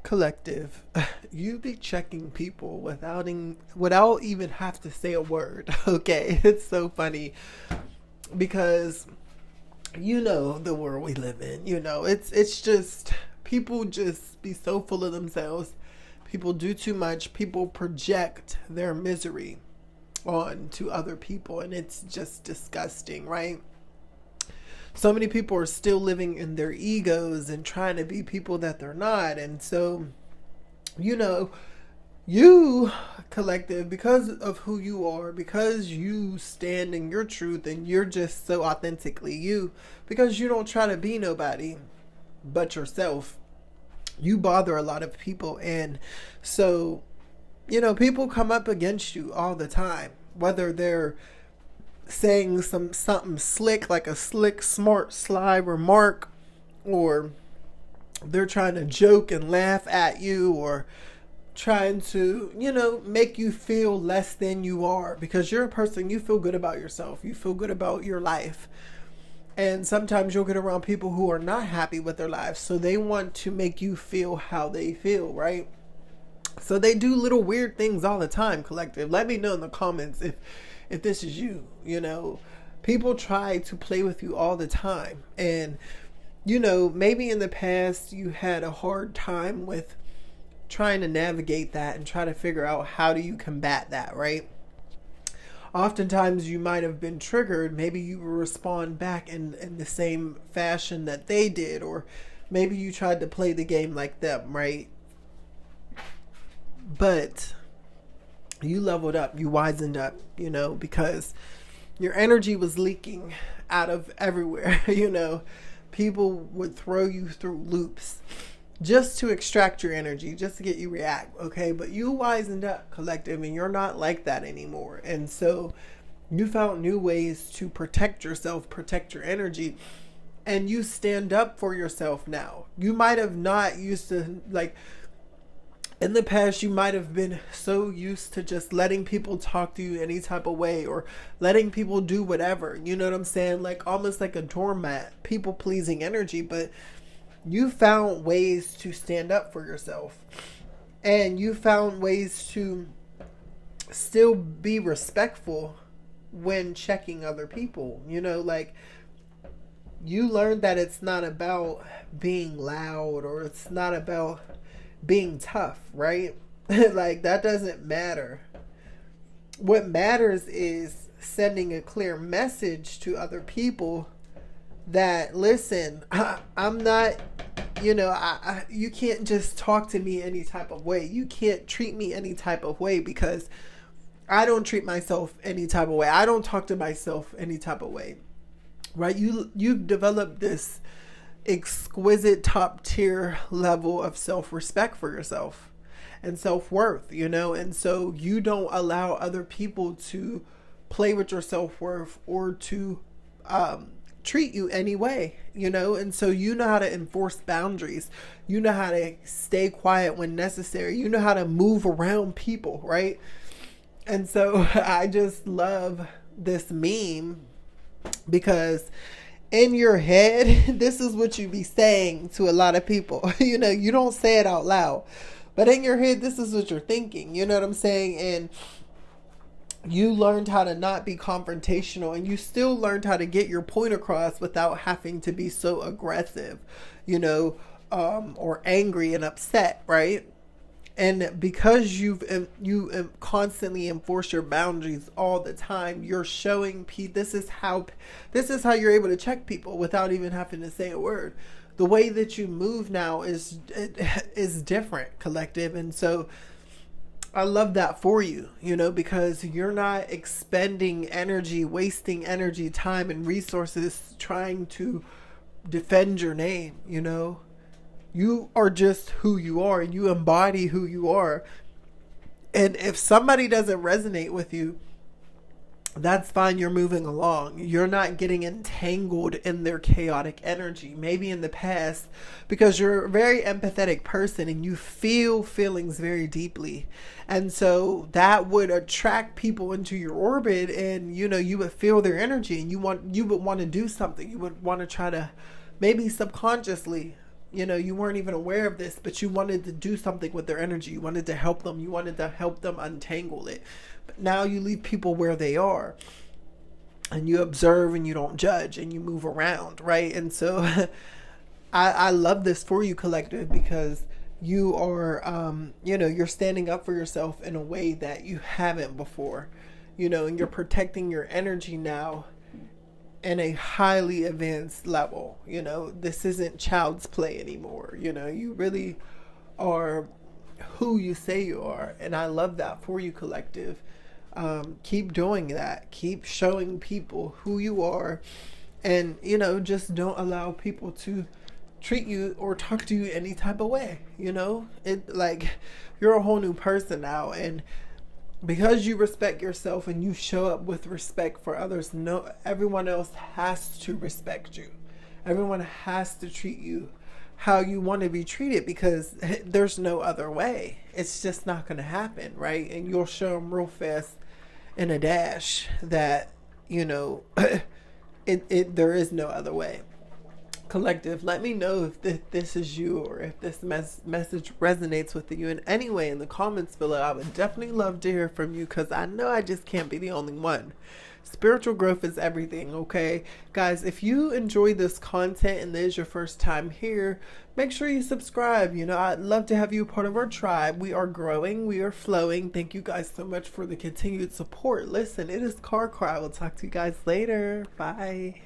Collective, you be checking people without even have to say a word. Okay, it's so funny because the world we live in. It's just people just be so full of themselves. People do too much. People project their misery on to other people, and it's just disgusting, right? So many people are still living in their egos and trying to be people that they're not. And so, you know, you collective, because of who you are, because you stand in your truth and you're just so authentically you, because you don't try to be nobody but yourself, you bother a lot of people. And so, people come up against you all the time, whether they're saying something slick, like a slick, smart, sly remark, or they're trying to joke and laugh at you, or trying to, make you feel less than you are, because you're a person, you feel good about yourself, you feel good about your life. And sometimes you'll get around people who are not happy with their lives, so they want to make you feel how they feel, right? So they do little weird things all the time, collective. Let me know in the comments if this is you. People try to play with you all the time. And, maybe in the past you had a hard time with trying to navigate that and try to figure out how do you combat that, right? Oftentimes you might have been triggered. Maybe you will respond back in the same fashion that they did, or maybe you tried to play the game like them, right? But you leveled up, you wisened up, because your energy was leaking out of everywhere. People would throw you through loops just to extract your energy, just to get you react, okay? But you wisened up, collective, and you're not like that anymore. And so you found new ways to protect yourself, protect your energy, and you stand up for yourself now. You might have not used to, like, in the past, you might have been so used to just letting people talk to you any type of way, or letting people do whatever. You know what I'm saying? Like almost like a doormat, people pleasing energy. But you found ways to stand up for yourself, and you found ways to still be respectful when checking other people. Like you learned that it's not about being loud, or it's not about being tough, right? Like that doesn't matter. What matters is sending a clear message to other people that, listen, I'm not, you can't just talk to me any type of way. You can't treat me any type of way, because I don't treat myself any type of way. I don't talk to myself any type of way, right? You've developed this exquisite top tier level of self-respect for yourself and self-worth, and so you don't allow other people to play with your self-worth or to treat you anyway, and so you know how to enforce boundaries, you know how to stay quiet when necessary, you know how to move around people, right? And so I just love this meme, because in your head, this is what you be saying to a lot of people. You don't say it out loud, but in your head, this is what you're thinking. You know what I'm saying? And you learned how to not be confrontational, and you still learned how to get your point across without having to be so aggressive, or angry and upset, right? And because you constantly enforce your boundaries all the time, you're showing this is how you're able to check people without even having to say a word. The way that you move now is different, collective. And so I love that for you, because you're not expending energy, wasting energy, time, and resources trying to defend your name. You are just who you are, and you embody who you are. And if somebody doesn't resonate with you, that's fine. You're moving along. You're not getting entangled in their chaotic energy. Maybe in the past, because you're a very empathetic person and you feel feelings very deeply. And so that would attract people into your orbit, and, you would feel their energy, and you would want to do something. You would want to try to maybe subconsciously you know, you weren't even aware of this, but you wanted to do something with their energy. You wanted to help them. You wanted to help them untangle it. But now you leave people where they are, and you observe and you don't judge and you move around, right? And so I love this for you, collective, because you are, you know, you're standing up for yourself in a way that you haven't before, you know, and you're protecting your energy now in a highly advanced level. You know, this isn't child's play anymore. You know, you really are who you say you are. And I love that for you, collective. Keep doing that. Keep showing people who you are. And, you know, just don't allow people to treat you or talk to you any type of way. You know, it like you're a whole new person now. And because you respect yourself and you show up with respect for others, no, everyone else has to respect you. Everyone has to treat you how you want to be treated, because there's no other way. It's just not going to happen, right? And you'll show them real fast in a dash that, you know, there is no other way. Collective, let me know if this is you, or if this message resonates with you in any way in the comments below. I would definitely love to hear from you, because I know I just can't be the only one. Spiritual growth is everything, okay? Guys, if you enjoy this content and this is your first time here, make sure you subscribe. You know, I'd love to have you a part of our tribe. We are growing. We are flowing. Thank you guys so much for the continued support. Listen, it is Karkar. I will talk to you guys later. Bye.